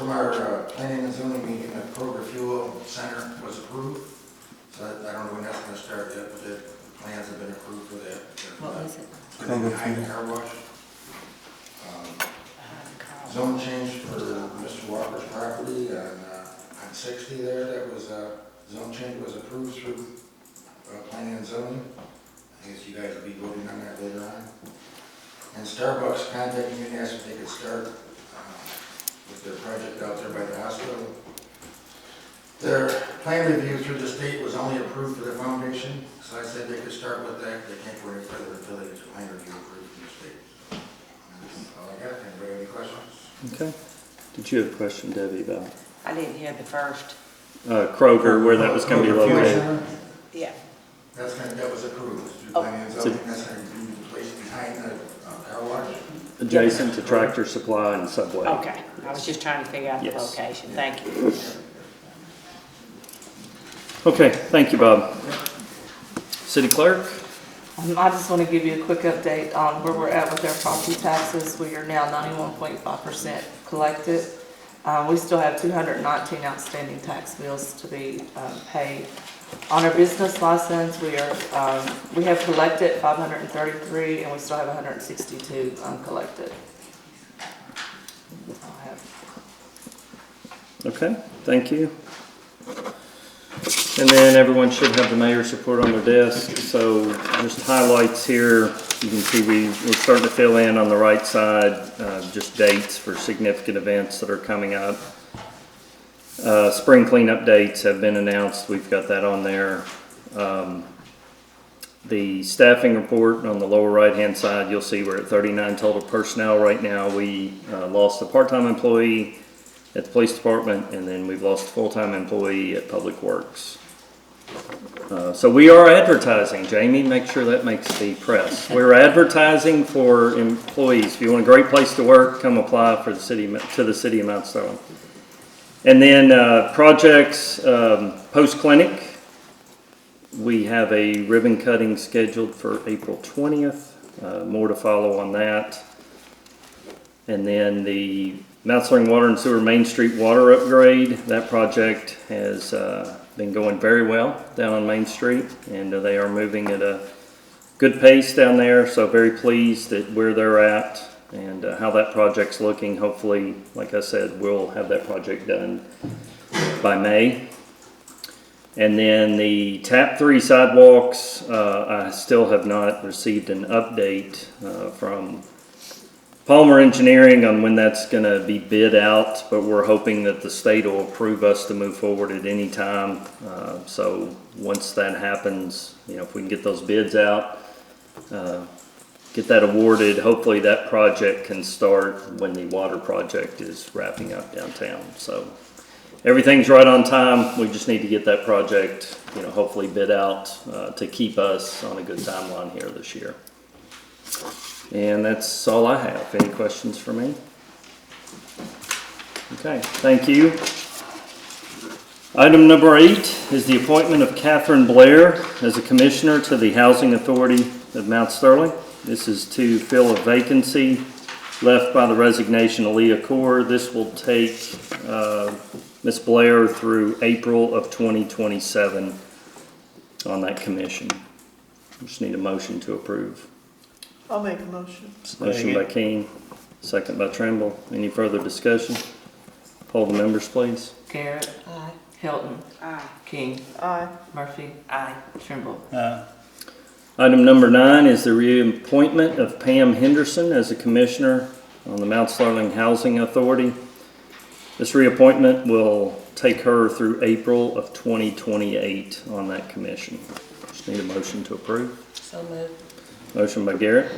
from our planning and zoning meeting, that Kroger Fuel Center was approved. So I don't know when that's going to start yet, but the plans have been approved for that. What was it? Behind the car wash. Zone change for Mr. Walker's property on 60 there. That was zone change was approved through planning and zoning. I guess you guys will be voting on that later on. And Starbucks contacted me and asked if they could start with their project out there by the hospital. Their plan review through the state was only approved for the foundation, so I said they could start with that. They can't go any further until they get the plan review approved from the state. So, that's all I got. Anybody have any questions? Okay. Did you have a question, Debbie, about I didn't hear the first. Kroger, where that was going to be Kroger Fuel located? Center, Yeah. that was approved through Oh. planning and zoning. That's going to be the place behind the car wash. Adjacent to Tractor Supply and Subway. Okay. I was just trying to figure out the Yes. location. Thank you. Okay, thank you, Bob. City Clerk? I just want to give you a quick update on where we're at with our property taxes. We are now 91.5% collected. We still have 219 outstanding tax bills to be paid. On our business license, we have collected 533 and we still have 162 uncollected. Okay, thank you. And then everyone should have the mayor's report on their desk. So just highlights here. You can see we're starting to fill in on the right side, just dates for significant events that are coming up. Spring cleanup dates have been announced. We've got that on there. The staffing report on the lower right-hand side, you'll see we're at 39 total personnel right now. We lost a part-time employee at the police department, and then we've lost a full-time employee at Public Works. So we are advertising. Jamie, make sure that makes the press. We're advertising for employees. If you want a great place to work, come apply for the city of Mount Sterling. And then projects, post-clinic. We have a ribbon cutting scheduled for April 20th. More to follow on that. And then the Mount Sterling Water and Sewer Main Street water upgrade. That project has been going very well down on Main Street, and they are moving at a good pace down there. So very pleased at where they're at and how that project's looking. Hopefully, like I said, we'll have that project done by May. And then the TAP 3 sidewalks, I still have not received an update from Palmer Engineering on when that's going to be bid out, but we're hoping that the state will approve us to move forward at any time. So once that happens, if we can get those bids out, get that awarded, hopefully that project can start when the water project is wrapping up downtown. So everything's right on time. We just need to get that project, hopefully bid out to keep us on a good timeline here this year. And that's all I have. Any questions for me? Okay, thank you. Item number 8 is the appointment of Catherine Blair as a commissioner to the Housing Authority of Mount Sterling. This is to fill a vacancy left by the resignation of Leah Core. This will take Ms. Blair through April of 2027 on that commission. Just need a motion to approve. I'll make a motion. Motion by King, second by Trimble. Any further discussion? Poll the members, please. Garrett. Aye. Hilton. Aye. King. Aye. Murphy. Aye. Trimble. Item number 9 is the reappointment of Pam Henderson as a commissioner on the Mount Sterling Housing Authority. This reappointment will take her through April of 2028 on that commission. Just need a motion to approve. So moved. Motion by Garrett,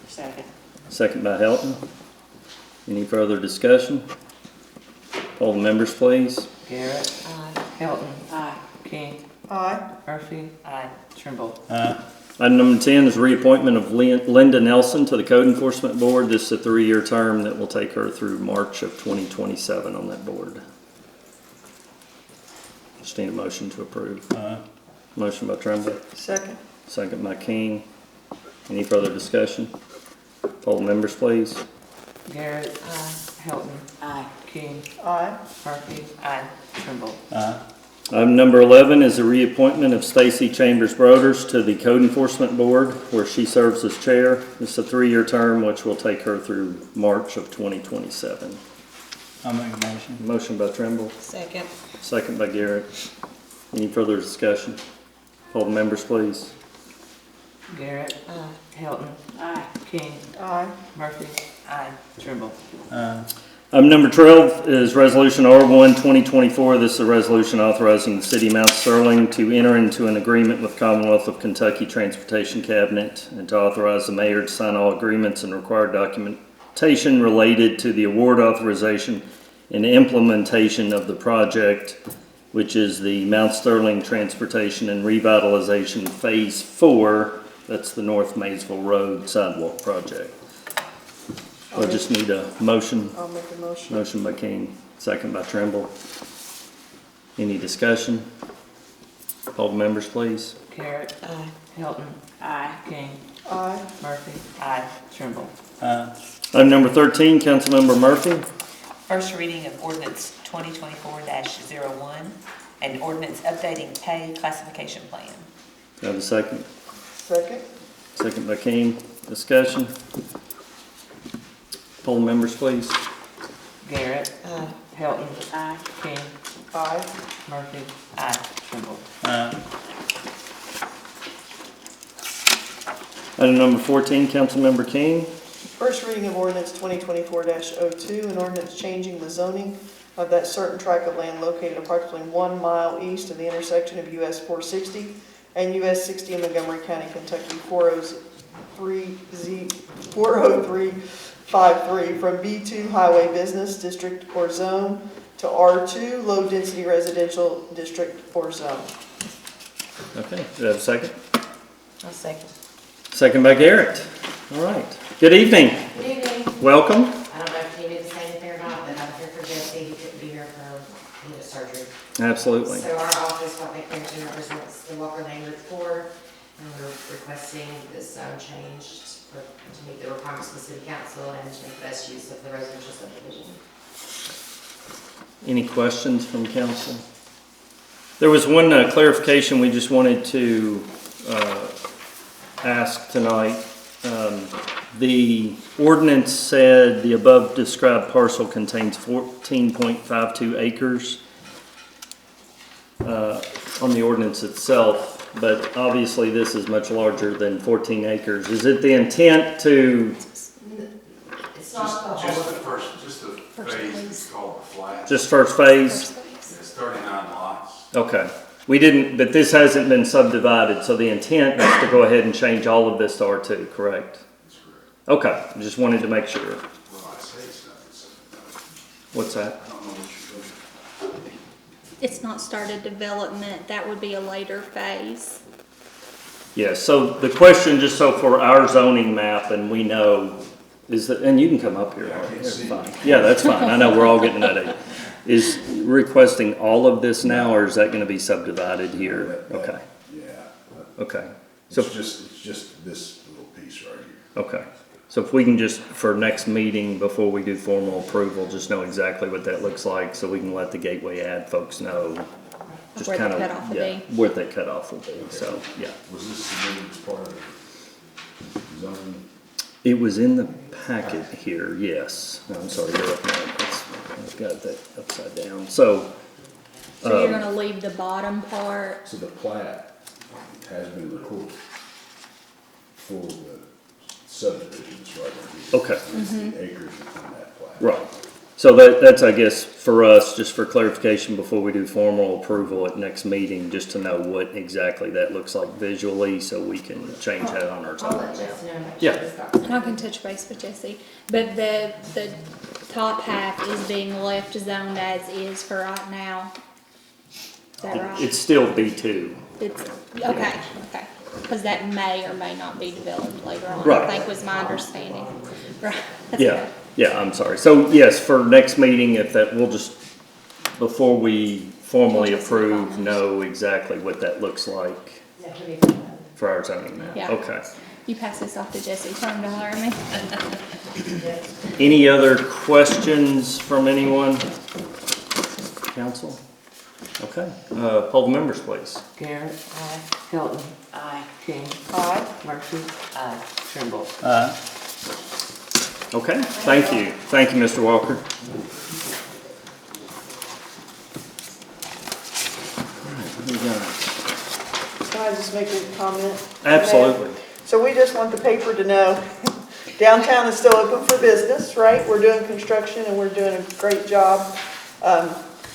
Second. second by Helton. Any further discussion? Poll the members, please. Garrett. Aye. Hilton. Aye. King. Aye. Murphy. Aye. Trimble. Item number 10 is reappointment of Linda Nelson to the Code Enforcement Board. This is a 3-year term that will take her through March of 2027 on that board. Just need a motion to approve. Motion by Trimble, Second. second by King. Any further discussion? Poll the members, please. Garrett. Hilton. Aye. King. Aye. Murphy. Aye. Trimble. Item number 11 is a reappointment of Stacy Chambers Broders to the Code Enforcement Board, where she serves as chair. It's a 3-year term, which will take her through March of 2027. I'll make a motion. Motion by Trimble, Second. second by Garrett. Any further discussion? Poll the members, please. Garrett. Hilton. Aye. King. Aye. Murphy. Aye. Trimble. Item number 12 is Resolution R1 2024. This is a resolution authorizing the City of Mount Sterling to enter into an agreement with Commonwealth of Kentucky Transportation Cabinet and to authorize the mayor to sign all agreements and required documentation related to the award authorization and implementation of the project, which is the Mount Sterling Transportation and Revitalization Phase 4. That's the North Maysville Road Sidewalk Project. I just need a motion. I'll make a motion. Motion by King, second by Trimble. Any discussion? Poll the members, please. Garrett. Aye. Hilton. Aye. King. Aye. Murphy. Aye. Trimble. Item number 13, Councilmember Murphy. First reading of ordinance 2024-01, an ordinance updating pay classification plan. Do I have a second? Second. Second by King. Discussion? Poll the members, please. Garrett. Hilton. Aye. King. Aye. Murphy. Aye. Trimble. Item number 14, Councilmember King. First reading of ordinance 2024-02, an ordinance changing the zoning of that certain tract of land located approximately 1 mile east of the intersection of US 460 and US 60 in Montgomery County, Kentucky, 40353 from B2 Highway Business District or Zone to R2 Low Density Residential District or Zone. Okay, do I have a second? I'll second. Second by Garrett. All right. Good evening. Good evening. Welcome. I don't know if you need to say anything or not, but I'm here for Jesse, who couldn't be here for surgery. Absolutely. So our office, what McPherson represents the Walker Lane Route 4, and we're requesting this zone changed to meet the requirements of the city council and to make the best use of the residential subdivision. Any questions from council? There was one clarification we just wanted to ask tonight. The ordinance said the above described parcel contains 14.52 acres on the ordinance itself, but obviously this is much larger than 14 acres. Is it the intent to It's not the Just whole. the phase, it's called the flat. just first phase? It's 39 lots. Okay. We didn't, but this hasn't been subdivided, so the intent is to go ahead and change all of this to R2, correct? That's correct. Okay, just wanted to make sure. Well, I say it's not, What's that? I don't know what you're doing. It's not started development, that would be a later phase. Yeah, so the question, just so for our zoning map, and we know, is that, and you can come up here. Yeah, I can't That's see. fine. Yeah, that's fine. I know, we're all getting that age. Is requesting all of this now, or is that gonna be subdivided here? Okay, Yeah, okay. So, it's just this little piece right here. okay. So if we can just, for next meeting, before we do formal approval, just know exactly what that looks like, so we can let the Gateway Ad folks know. Just Where the kind of, cutoff will yeah, be. where the cutoff will be, so, yeah. Was this submitted as part of the zoning? It was in the packet here, yes. No, I'm sorry, you're looking at it. I've got that upside down. So, So you're gonna leave the bottom part, So the plat has been recorded for the subdivisions right here. Okay. It's the acres on that plat. right. So that's, I guess, for us, just for clarification before we do formal approval at next meeting, just to know what exactly that looks like visually, so we can change that on our I'll zoning let map. Jesse know. Make Yeah. sure it's got- I can touch base with Jesse, but the top half is being left zoned as is for right now. Is that right? It's still B2. It's, okay, cause that may or may not be developed later on, Right. I think was my understanding. Right, that's Yeah, good. yeah, I'm sorry. So yes, for next meeting, if that, we'll just, before we formally approve, know exactly what that looks like Yeah, he'll be fine. for our zoning map. Yeah. Okay. You pass this off to Jesse, tell him to hire me. Any other questions from anyone? Council? Okay, poll the members, please. Garrett, Aye. Hilton, Aye. King, Aye. Murphy, Aye. Trimble. Okay, thank you. Thank you, Mr. Walker. All right, what do we got? Can I just make a comment? Absolutely. So we just want the paper to know, downtown is still open for business, right? We're doing construction and we're doing a great job.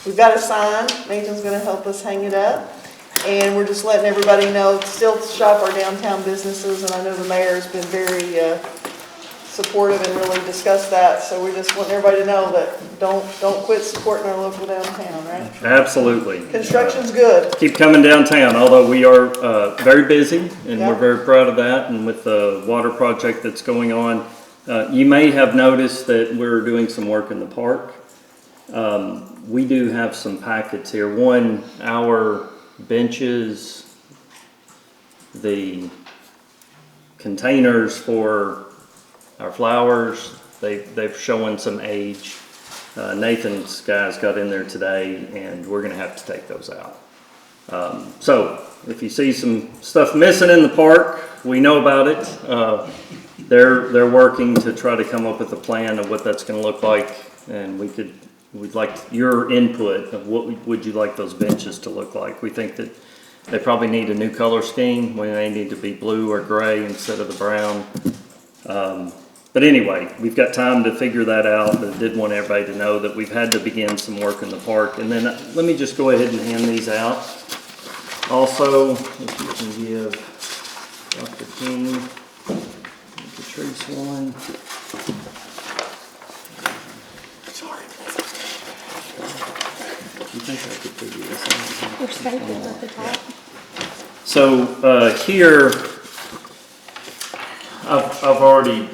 We've got a sign, Nathan's gonna help us hang it up. And we're just letting everybody know, still shop our downtown businesses, and I know the mayor has been very supportive and really discussed that. So we just want everybody to know that don't quit supporting our local downtown, right? Absolutely. Construction's good. Keep coming downtown, although we are very busy, and Yeah. we're very proud of that, and with the water project that's going on. You may have noticed that we're doing some work in the park. We do have some packets here. One, our benches, the containers for our flowers, they've shown some age. Nathan's guys got in there today, and we're gonna have to take those out. So if you see some stuff missing in the park, we know about it. They're working to try to come up with a plan of what that's gonna look like, and we'd like your input of what would you like those benches to look like. We think that they probably need a new color scheme, when they need to be blue or gray instead of the brown. But anyway, we've got time to figure that out, but I did want everybody to know that we've had to begin some work in the park. And then let me just go ahead and hand these out. Also, if you can give Dr. King, Patrice one. You think I could figure this out? Your staples at the top. So here, I've already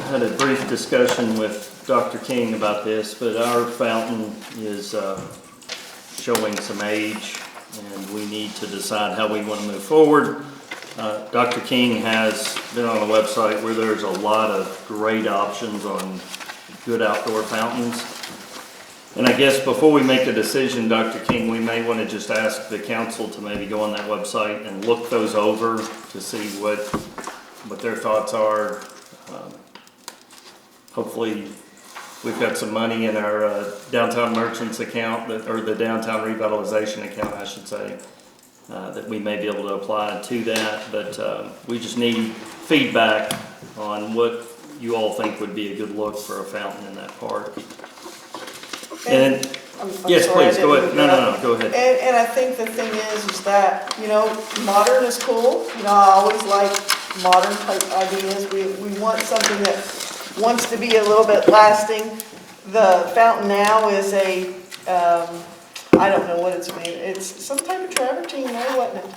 had a brief discussion with Dr. King about this, but our fountain is showing some age, and we need to decide how we want to move forward. Dr. King has been on a website where there's a lot of great options on good outdoor fountains. And I guess before we make a decision, Dr. King, we may want to just ask the council to maybe go on that website and look those over to see what their thoughts are. Hopefully, we've got some money in our downtown merchants account, or the downtown revitalization account, I should say, that we may be able to apply to that. But we just need feedback on what you all think would be a good look for a fountain in that park. And I'm yes, sorry, I please, go didn't ahead. do No, that. go ahead. And I think the thing is that, modern is cool. I always like modern type ideas. We want something that wants to be a little bit lasting. The fountain now is a, I don't know what it's made. It's some type of travertine, wasn't it?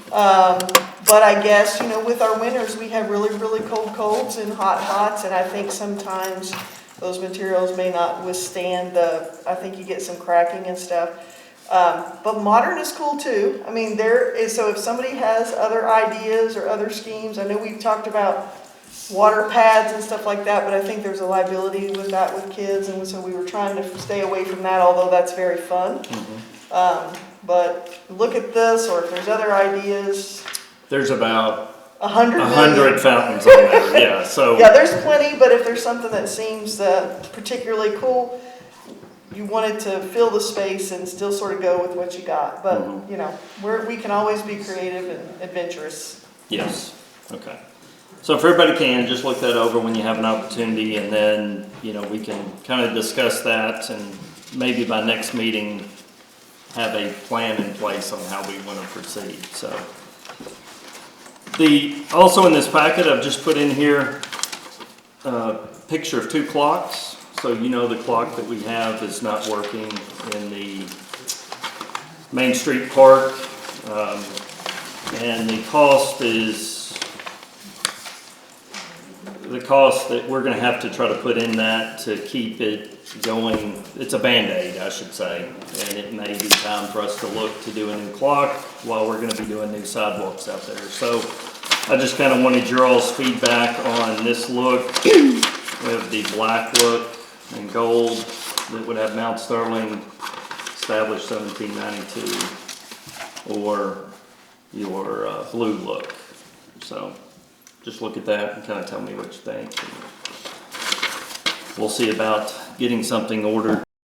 But I guess, with our winters, we have really, really cold colds and hot hots, and I think sometimes those materials may not withstand I think you get some cracking and stuff. But modern is cool too. So if somebody has other ideas or other schemes, I know we've talked about water pads and stuff like that, but I think there's a liability with that with kids, and so we were trying to stay away from that, although that's very fun. But look at this, or if there's other ideas. There's about 100 fountains on there, yeah, so. Yeah, there's plenty, but if there's something that seems particularly cool, you wanted to fill the space and still sort of go with what you got. But, we can always be creative and adventurous. Yes, okay. So if everybody can, just look that over when you have an opportunity, and then, we can kind of discuss that, and maybe by next meeting, have a plan in place on how we want to proceed, so. Also in this packet, I've just put in here a picture of 2 clocks. So the clock that we have is not working in the Main Street Park. And the cost that we're gonna have to try to put in that to keep it going, it's a Band-Aid, I should say. And it may be time for us to look to do a new clock while we're gonna be doing new sidewalks out there. So I just kind of wanted your all's feedback on this look. We have the black look and gold that would have Mount Sterling established 1792, or your blue look. So just look at that and kind of tell me what you think. We'll see about getting something ordered